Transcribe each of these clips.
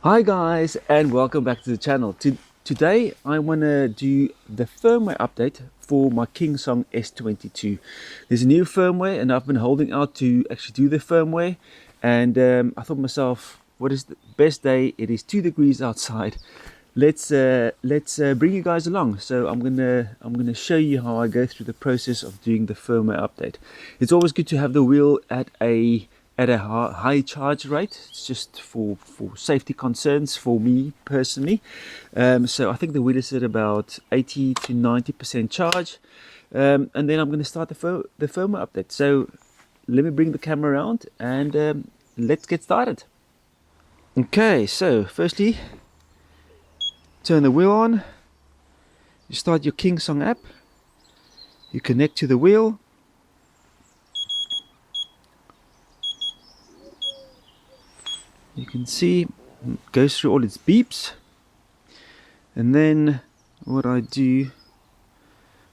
Hi guys, and welcome back to the channel. Today I want to do the firmware update for my Kingsong S22. There's a new firmware and I've been holding out to actually do the firmware, and I thought to myself, what is the best day? It is 2 degrees outside. Let's bring you guys along. So I'm gonna show you how I go through the process of doing the firmware update. It's always good to have the wheel at a high charge rate. It's just for safety concerns for me personally. So I think the wheel is at about 80 to 90% charge, and then I'm going to start the firmware update. So let me bring the camera around and let's get started. Okay, so firstly, turn the wheel on. You start your Kingsong app. You connect to the wheel. You can see it goes through all its beeps, and then what I do,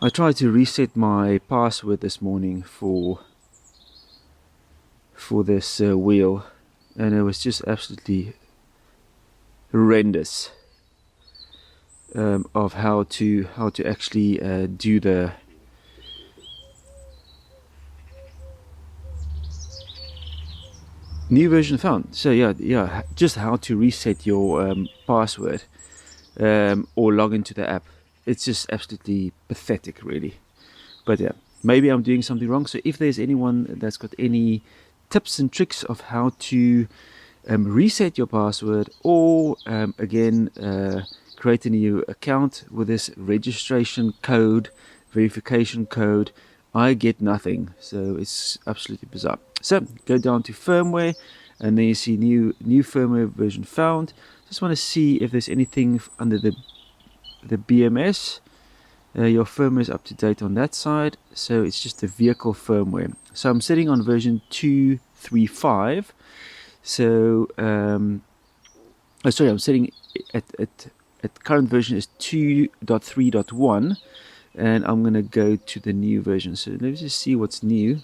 I try to reset my password this morning for this wheel, and it was just absolutely horrendous of how to actually do the new version found. So yeah, just how to reset your password or log into the app. It's just absolutely pathetic, really. But yeah, maybe I'm doing something wrong. So if there's anyone that's got any tips and tricks of how to reset your password, or again create a new account with this registration code, verification code, I get nothing. So it's absolutely bizarre. So go down to firmware, and then you see new firmware version found. Just want to see if there's anything under the BMS. Your firmware is up to date on that side, so it's just the vehicle firmware. So I'm sitting on version 2.3.5. So sorry, I'm sitting at current version is 2.3.1, and I'm gonna go to the new version. So let's just see what's new.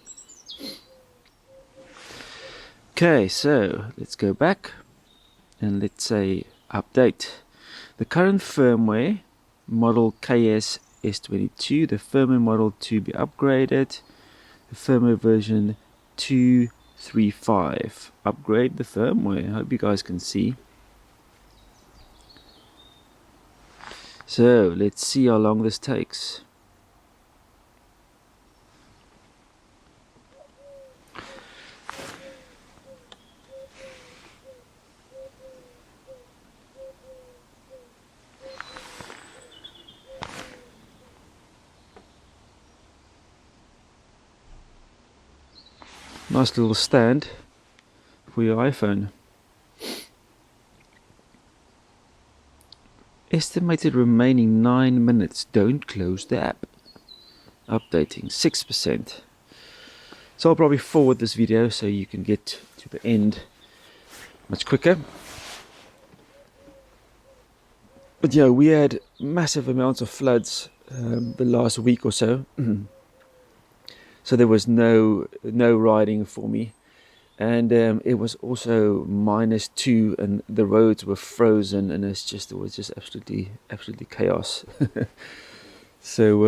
Okay, so let's go back and let's say update. The current firmware, model Keis S22, the firmware model to be upgraded, the firmware version 2.3.5. Upgrade the firmware. I hope you guys can see. So let's see how long this takes. Nice little stand for your iPhone. Estimated remaining 9 minutes. Don't close the app. Updating 6%. So I'll probably forward this video so you can get to the end much quicker. But yeah, we had massive amounts of floods the last week or so. So there was no riding for me, and it was also -2, and the roads were frozen, and it was just absolutely chaos. So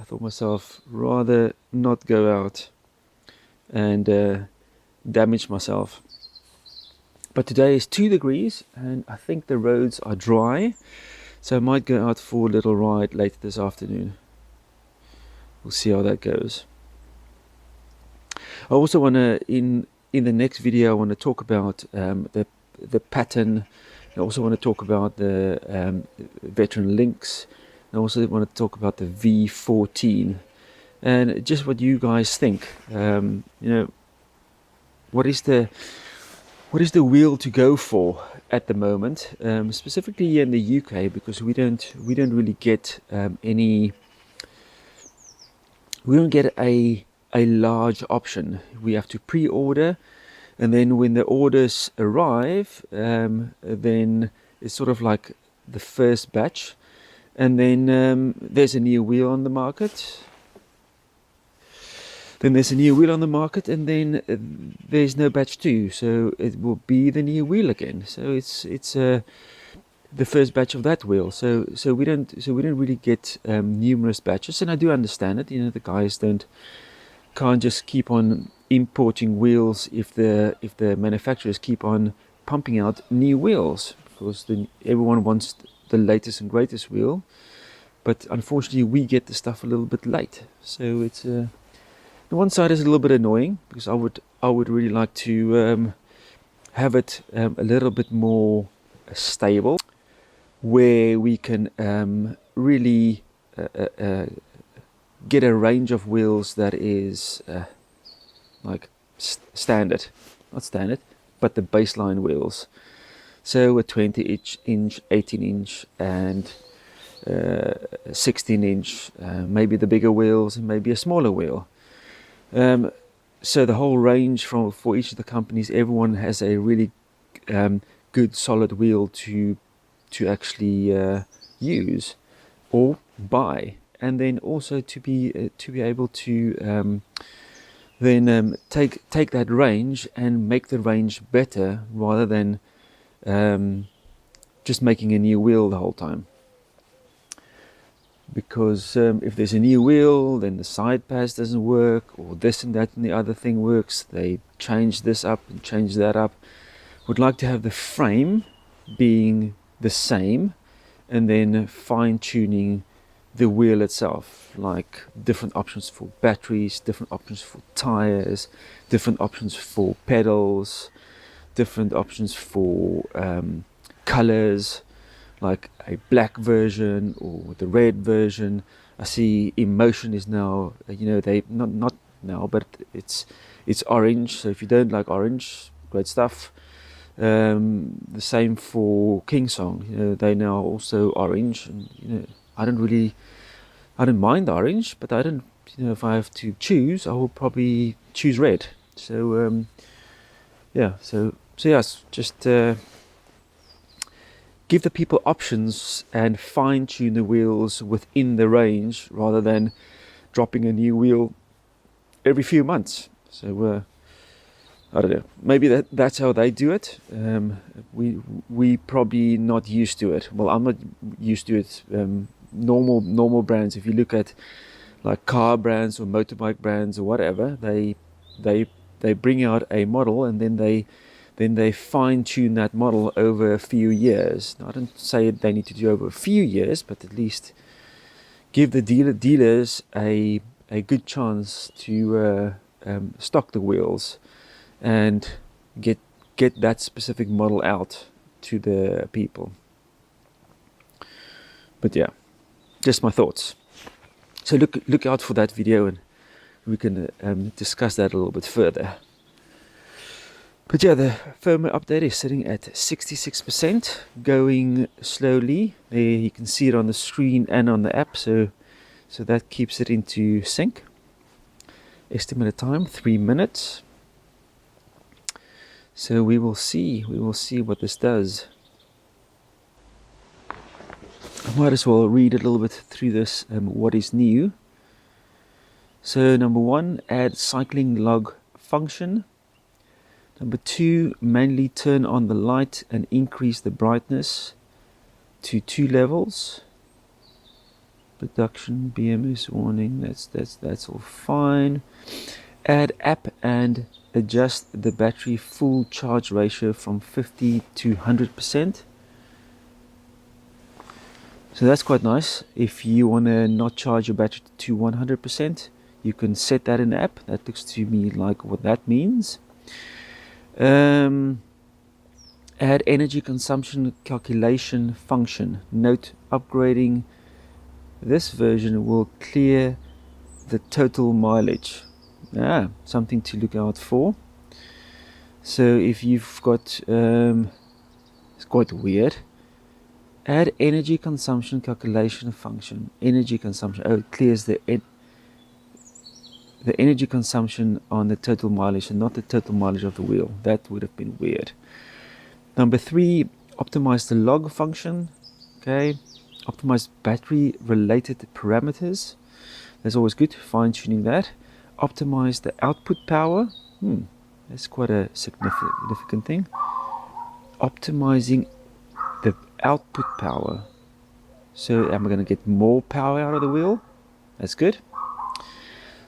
I thought myself, rather not go out and damage myself. But today is 2 degrees, and I think the roads are dry, so I might go out for a little ride later this afternoon. We'll see how that goes. I also want to, in the next video, I want to talk about the pattern. I also want to talk about the veteran links. I also want to talk about the V14 and just what you guys think. You know, what is the wheel to go for at the moment, specifically here in the UK, because we don't really get we don't get a large option. We have to pre-order, and then when the orders arrive, then it's sort of like the first batch, and then there's a new wheel on the market. then there's a new wheel on the market, and then there's no batch 2, so it will be the new wheel again. So it's the first batch of that wheel. So we don't really get numerous batches, and I do understand it. You know, the guys can't just keep on importing wheels if the manufacturers keep on pumping out new wheels, because then everyone wants the latest and greatest wheel. But unfortunately, we get the stuff a little bit late. So it's the one side is a little bit annoying, because I would really like to have it a little bit more stable, where we can really get a range of wheels that is like standard, not standard, but the baseline wheels. So a 20-inch, 18-inch, and 16-inch, maybe the bigger wheels, and maybe a smaller wheel. So the whole range for each of the companies, everyone has a really good solid wheel to actually use or buy, and then also to be able to then take that range and make the range better, rather than just making a new wheel the whole time. Because if there's a new wheel, then the side pads doesn't work, or this and that and the other thing works. They change this up and change that up. Would like to have the frame being the same, and then fine-tuning the wheel itself, like different options for batteries, different options for tires, different options for pedals, different options for colors, like a black version or the red version. I see Emotion is now, they not now, but it's orange. So if you don't like orange, great stuff. The same for Kingsong. They now also orange, and I don't mind orange, but I don't. If I have to choose, I will probably choose red. So yeah. So yes, just give the people options and fine-tune the wheels within the range, rather than dropping a new wheel every few months. So I don't know. Maybe that's how they do it. We probably not used to it. Well, I'm not used to it. Normal brands. If you look at like car brands or motorbike brands or whatever, they bring out a model, and then they fine-tune that model over a few years. Now, I don't say they need to do over a few years, but at least give the dealers a good chance to stock the wheels and get that specific model out to the people. But yeah, just my thoughts. So look out for that video, and we can discuss that a little bit further. But yeah, the firmware update is sitting at 66%, going slowly. There you can see it on the screen and on the app, so that keeps it into sync. Estimated time 3 minutes. So we will see what this does. I might as well read a little bit through this, what is new. So number 1, add cycling log function. Number 2, manually turn on the light and increase the brightness to 2 levels. Production BMS warning, that's all fine. Add app and adjust the battery full charge ratio from 50 to 100%. So that's quite nice. If you want to not charge your battery to 100%, you can set that in the app. That looks to me like what that means. Add energy consumption calculation function. Note, upgrading this version will clear the total mileage. Something to look out for. So if you've got, it's quite weird. Add energy consumption calculation function. Energy consumption. Oh, it clears the energy consumption on the total mileage and not the total mileage of the wheel. That would have been weird. Number 3, optimize the log function. Okay. Optimize battery related parameters. That's always good, fine tuning that. optimize the output power. That's quite a significant thing. Optimizing the output power. So am I going to get more power out of the wheel? That's good.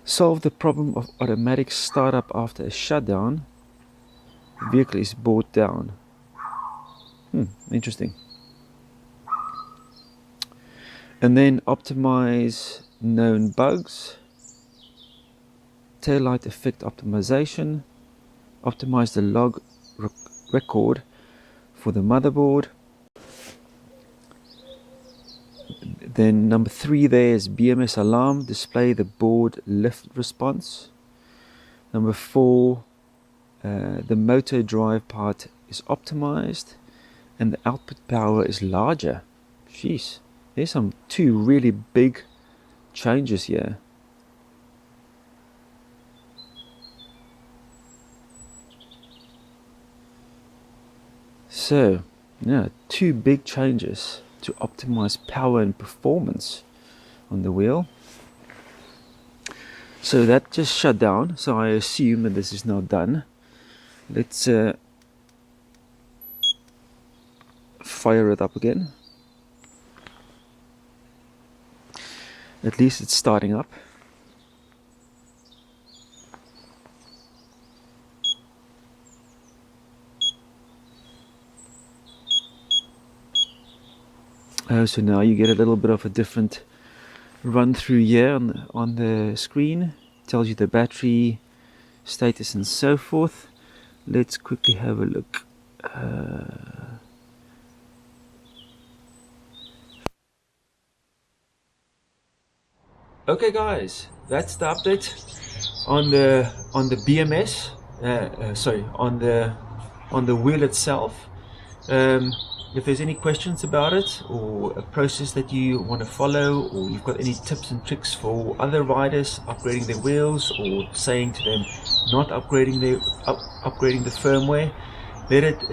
Solve the problem of automatic startup after a shutdown. The vehicle is brought down. Interesting. And then optimize known bugs. Taillight effect optimization. Optimize the log record for the motherboard. Then number 3 there is BMS alarm, display the board lift response. Number 4, the motor drive part is optimized and the output power is larger. Jeez, there's some 2 really big changes here. So, yeah, 2 big changes to optimize power and performance on the wheel. So that just shut down, so I assume that this is now done. Let's fire it up again. At least it's starting up. So now you get a little bit of a different run through here on the screen. It tells you the battery status and so forth. Let's quickly have a look. Okay guys, that's the update on the BMS. Sorry, on the wheel itself. If there's any questions about it, or a process that you want to follow, or you've got any tips and tricks for other riders upgrading their wheels, or saying to them not upgrading the firmware,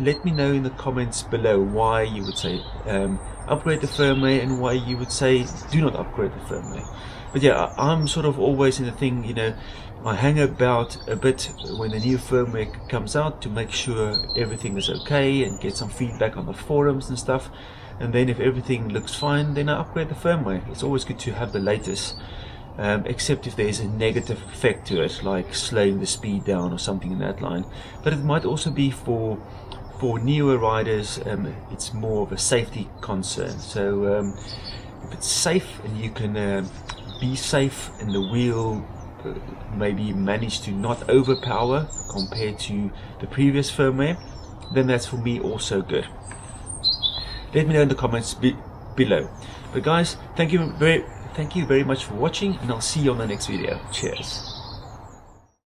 let me know in the comments below why you would say upgrade the firmware and why you would say do not upgrade the firmware. But yeah, I'm sort of always in the thing, you know, I hang about a bit when the new firmware comes out to make sure everything is okay and get some feedback on the forums and stuff. And then if everything looks fine, then I upgrade the firmware. It's always good to have the latest, except if there's a negative effect to it, like slowing the speed down or something in that line. But it might also be for newer riders, it's more of a safety concern. So if it's safe and you can be safe and the wheel maybe manage to not overpower compared to the previous firmware, then that's for me also good. Let me know in the comments below. But guys, thank you very much for watching, and I'll see you on the next video. Cheers.